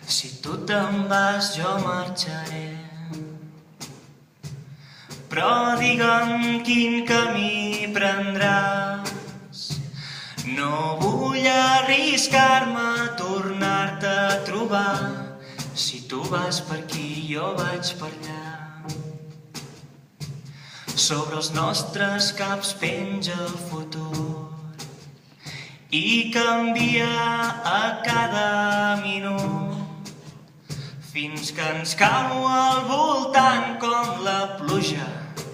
Si tu te'n vas jo marxaré, però digue'm quin camí prendràs. No vull arriscar-me a tornar-te a trobar. Si tu vas per aquí jo vaig per allà. Sobre els nostres caps penja el futur i canvia a cada minut, fins que ens cau al voltant com la pluja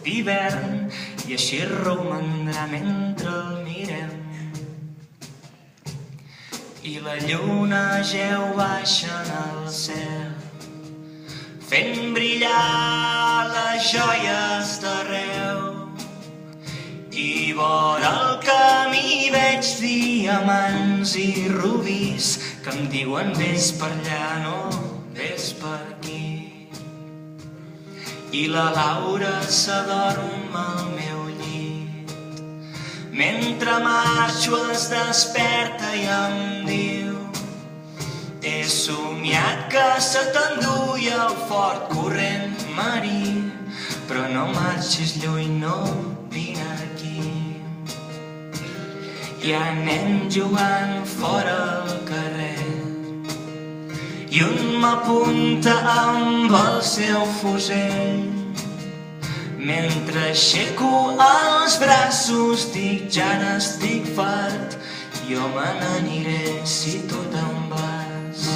d'hivern i així romandrà mentre el mirem. I la lluna geu baixa en el cel, fent brillar les joies d'arreu. I vora el camí veig diamants i rubis que em diuen vés per allà, no vés per aquí. I la Laura s'adorm al meu llit, mentre marxo es desperta i em diu: he somiat que se t'enduia el fort corrent marí, però no marxis lluny, no vine aquí. Hi ha nens jugant fora al carrer i un m'apunta amb el seu fusell. Mentre aixeco els braços dic ja n'estic fart, jo me n'aniré si tu te'n vas.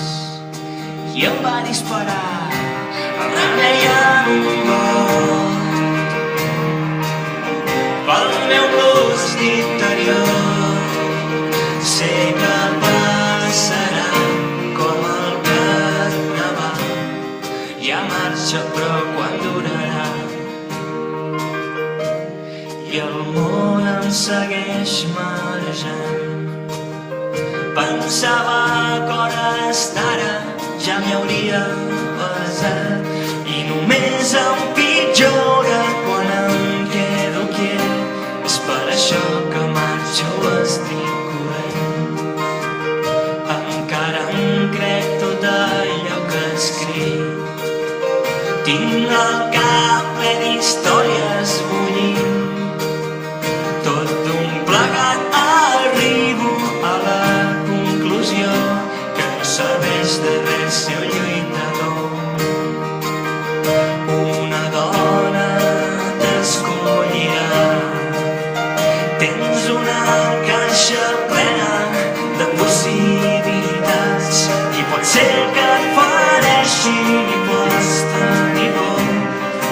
I em va disparar el remei en un got pel meu gust interior. Sé que passarà com el carnaval, ja marxa però quan durarà. I el món em segueix marejant. Pensava que hores d'ara ja m'hi hauria pesat i només em pitjora quan em quedo quiet. És per això que marxo estic corrent. Encara em crec tot allò que escric, tinc el cap ple d'històries bullint. Tot d'un plegat arribo a la conclusió que no serveix de res ser un lluitador. Una dona t'escollirà, tens una caixa plena de possibilitats i pot ser que et fareixi i pots tenir por,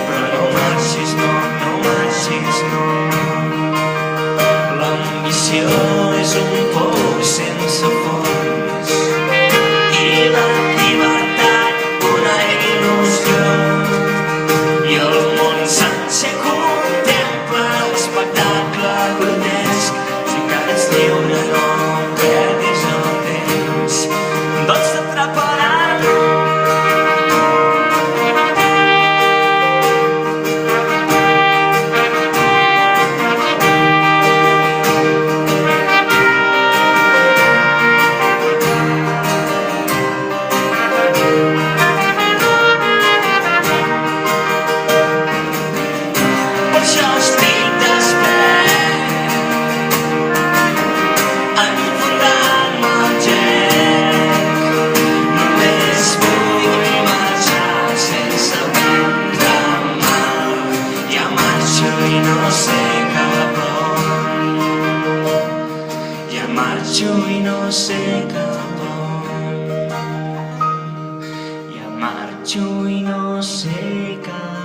però no marxis, no, no marxis, no. L'ambició és un pou sense fons i la llibertat una il·lusió, i el món sencer contempla l'espectacle grotesc. Si encara ets lliure no perdis el temps, doncs t'atraparan. Per això estic despert, enfundant-me al gec. Només vull marxar sense prendre mal. Ja marxo i no sé cap on. Ja marxo i no sé cap on. Ja marxo i no sé cap on.